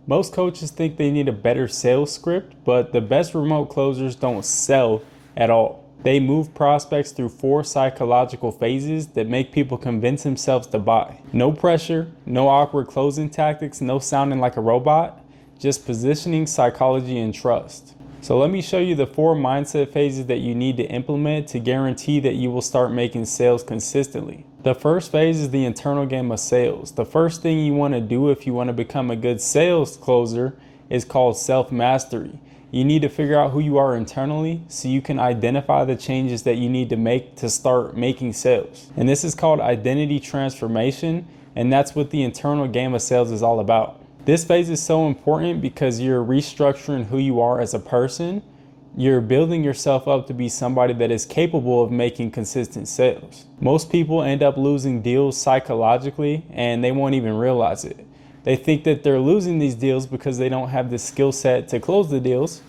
Most coaches think they need a better sales script, but the best remote closers don't sell at all. They move prospects through 4 psychological phases that make people convince themselves to buy. No pressure, no awkward closing tactics, no sounding like a robot, just positioning, psychology, and trust. So let me show you the 4 mindset phases that you need to implement to guarantee that you will start making sales consistently. The first phase is the internal game of sales. The first thing you want to do if you want to become a good sales closer is called self-mastery. You need to figure out who you are internally so you can identify the changes that you need to make to start making sales. And this is called identity transformation, and that's what the internal game of sales is all about. This phase is so important because you're restructuring who you are as a person. You're building yourself up to be somebody that is capable of making consistent sales. Most people end up losing deals psychologically and they won't even realize it. They think that they're losing these deals because they don't have the skill set to close the deals,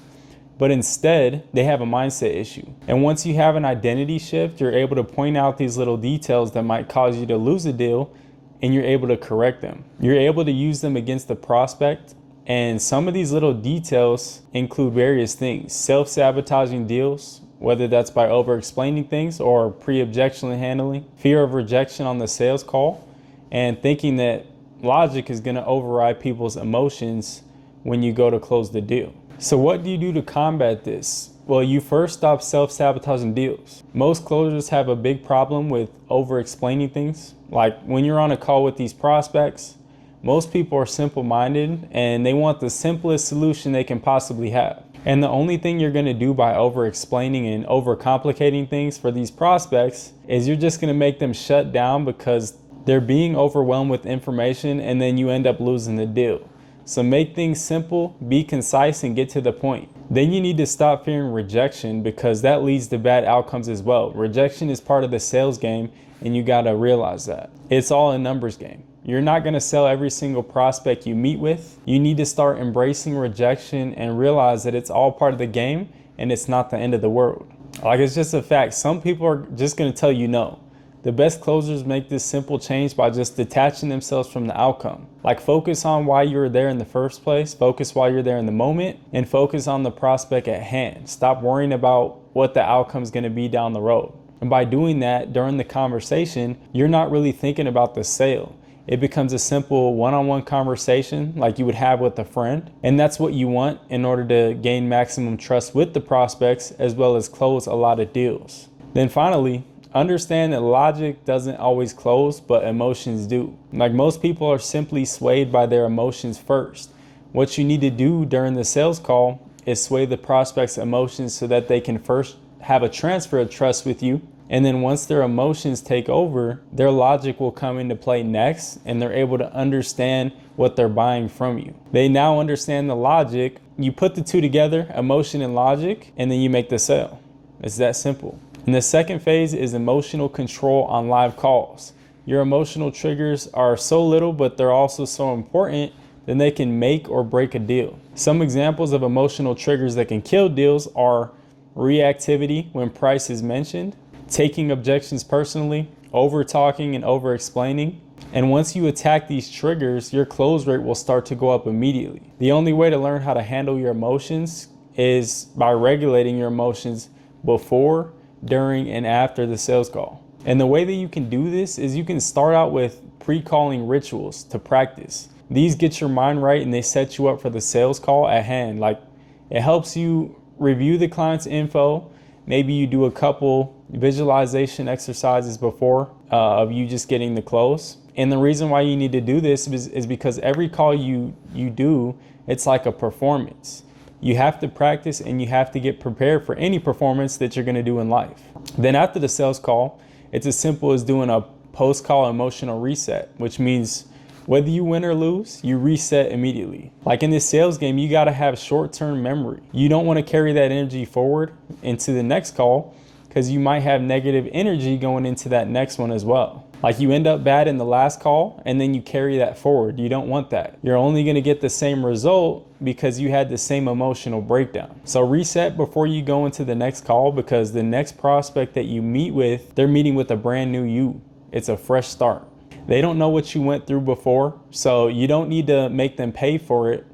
but instead they have a mindset issue. And once you have an identity shift, you're able to point out these little details that might cause you to lose a deal, and you're able to correct them. You're able to use them against the prospect. And some of these little details include various things: self-sabotaging deals, whether that's by over-explaining things or pre-objection handling, fear of rejection on the sales call, and thinking that logic is going to override people's emotions when you go to close the deal. So what do you do to combat this? Well, you first stop self-sabotaging deals. Most closers have a big problem with over-explaining things. Like when you're on a call with these prospects, most people are simple-minded and they want the simplest solution they can possibly have. And the only thing you're going to do by over-explaining and over-complicating things for these prospects is you're just going to make them shut down because they're being overwhelmed with information, and then you end up losing the deal. So make things simple, be concise, and get to the point. Then you need to stop fearing rejection because that leads to bad outcomes as well. Rejection is part of the sales game, and you got to realize that. It's all a numbers game. You're not going to sell every single prospect you meet with. You need to start embracing rejection and realize that it's all part of the game and it's not the end of the world. Like, it's just a fact. Some people are just going to tell you no. The best closers make this simple change by just detaching themselves from the outcome. Like, focus on why you were there in the first place, focus while you're there in the moment, and focus on the prospect at hand. Stop worrying about what the outcome is going to be down the road. And by doing that during the conversation, you're not really thinking about the sale. It becomes a simple one-on-one conversation like you would have with a friend. And that's what you want in order to gain maximum trust with the prospects as well as close a lot of deals. Then finally, understand that logic doesn't always close, but emotions do. Like, most people are simply swayed by their emotions first. What you need to do during the sales call is sway the prospect's emotions so that they can first have a transfer of trust with you. And then once their emotions take over, their logic will come into play next, and they're able to understand what they're buying from you. They now understand the logic. You put the two together, emotion and logic, and then you make the sale. It's that simple. And the second phase is emotional control on live calls. Your emotional triggers are so little, but they're also so important that they can make or break a deal. Some examples of emotional triggers that can kill deals are reactivity when price is mentioned, taking objections personally, over talking and over explaining. And once you attack these triggers, your close rate will start to go up immediately. The only way to learn how to handle your emotions is by regulating your emotions before, during, and after the sales call. And the way that you can do this is you can start out with pre-calling rituals to practice. These get your mind right and they set you up for the sales call at hand. Like, it helps you review the client's info. Maybe you do a couple visualization exercises before of you just getting the close. And the reason why you need to do this is because every call you do, it's like a performance. You have to practice and you have to get prepared for any performance that you're going to do in life. Then after the sales call, it's as simple as doing a post-call emotional reset, which means whether you win or lose, you reset immediately. Like in this sales game, you got to have short-term memory. You don't want to carry that energy forward into the next call because you might have negative energy going into that next one as well. Like, you end up bad in the last call and then you carry that forward. You don't want that. You're only going to get the same result because you had the same emotional breakdown. So reset before you go into the next call, because the next prospect that you meet with, they're meeting with a brand new you. It's a fresh start. They don't know what you went through before, so you don't need to make them pay for it.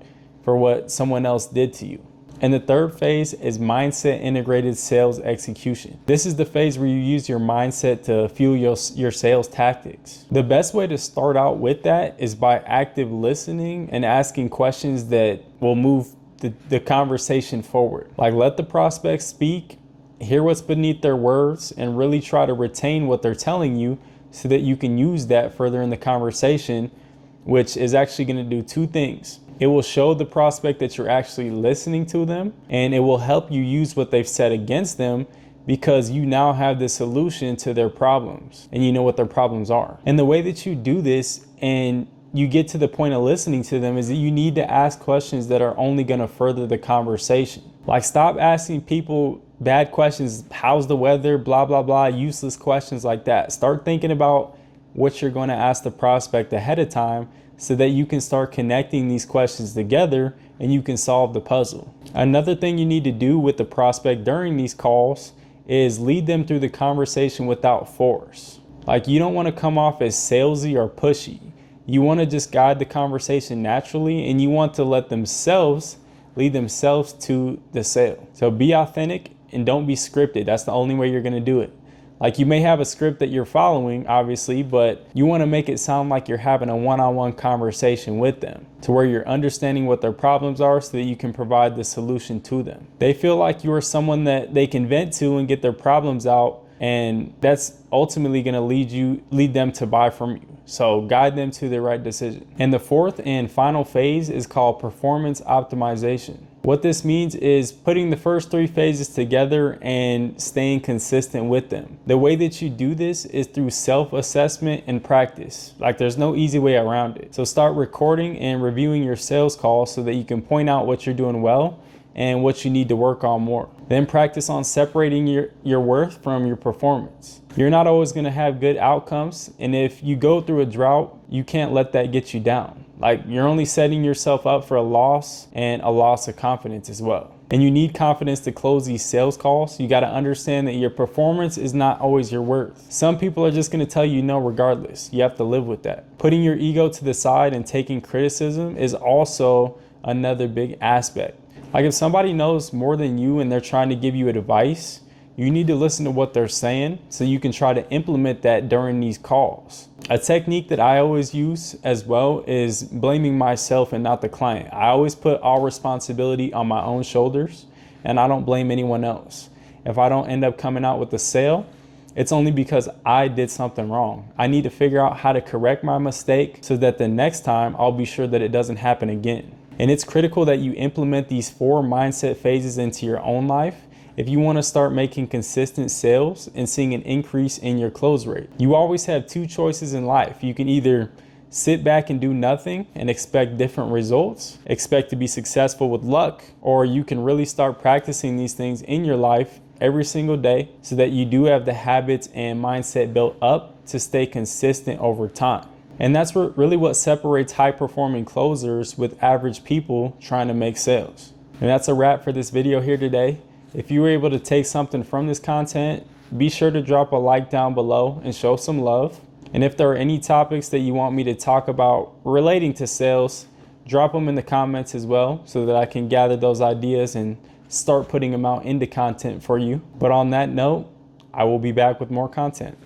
for what someone else did to you. And the third phase is mindset integrated sales execution. This is the phase where you use your mindset to fuel your sales tactics. The best way to start out with that is by active listening and asking questions that will move the conversation forward. Like, let the prospect speak, hear what's beneath their words, and really try to retain what they're telling you so that you can use that further in the conversation, which is actually going to do two things. It will show the prospect that you're actually listening to them, and it will help you use what they've said against them, because you now have the solution to their problems and you know what their problems are. And the way that you do this and you get to the point of listening to them is that you need to ask questions that are only going to further the conversation. Like, stop asking people bad questions, how's the weather, blah, blah, blah, useless questions like that. Start thinking about what you're going to ask the prospect ahead of time so that you can start connecting these questions together and you can solve the puzzle. Another thing you need to do with the prospect during these calls is lead them through the conversation without force. Like, you don't want to come off as salesy or pushy. You want to just guide the conversation naturally, and you want to let themselves lead themselves to the sale. So be authentic and don't be scripted. That's the only way you're going to do it. Like, you may have a script that you're following, obviously, but you want to make it sound like you're having a one-on-one conversation with them, to where you're understanding what their problems are so that you can provide the solution to them. They feel like you are someone that they can vent to and get their problems out, and that's ultimately going to lead them to buy from you. So guide them to the right decision. And the fourth and final phase is called performance optimization. What this means is putting the first three phases together and staying consistent with them. The way that you do this is through self-assessment and practice. Like, there's no easy way around it. So start recording and reviewing your sales calls so that you can point out what you're doing well and what you need to work on more. Then practice on separating your worth from your performance. You're not always going to have good outcomes, and if you go through a drought, you can't let that get you down. Like, you're only setting yourself up for a loss, and a loss of confidence as well. And you need confidence to close these sales calls. You got to understand that your performance is not always your worth. Some people are just going to tell you no regardless. You have to live with that. Putting your ego to the side and taking criticism is also another big aspect. Like, if somebody knows more than you and they're trying to give you advice, you need to listen to what they're saying so you can try to implement that during these calls. A technique that I always use as well is blaming myself and not the client. I always put all responsibility on my own shoulders, and I don't blame anyone else. If I don't end up coming out with a sale, it's only because I did something wrong. I need to figure out how to correct my mistake so that the next time I'll be sure that it doesn't happen again. And it's critical that you implement these 4 mindset phases into your own life if you want to start making consistent sales and seeing an increase in your close rate. You always have 2 choices in life. You can either sit back and do nothing and expect different results, expect to be successful with luck, or you can really start practicing these things in your life every single day so that you do have the habits and mindset built up to stay consistent over time. And that's really what separates high-performing closers with average people trying to make sales. And that's a wrap for this video here today. If you were able to take something from this content, be sure to drop a like down below and show some love. And if there are any topics that you want me to talk about relating to sales, drop them in the comments as well so that I can gather those ideas and start putting them out into content for you. But on that note, I will be back with more content.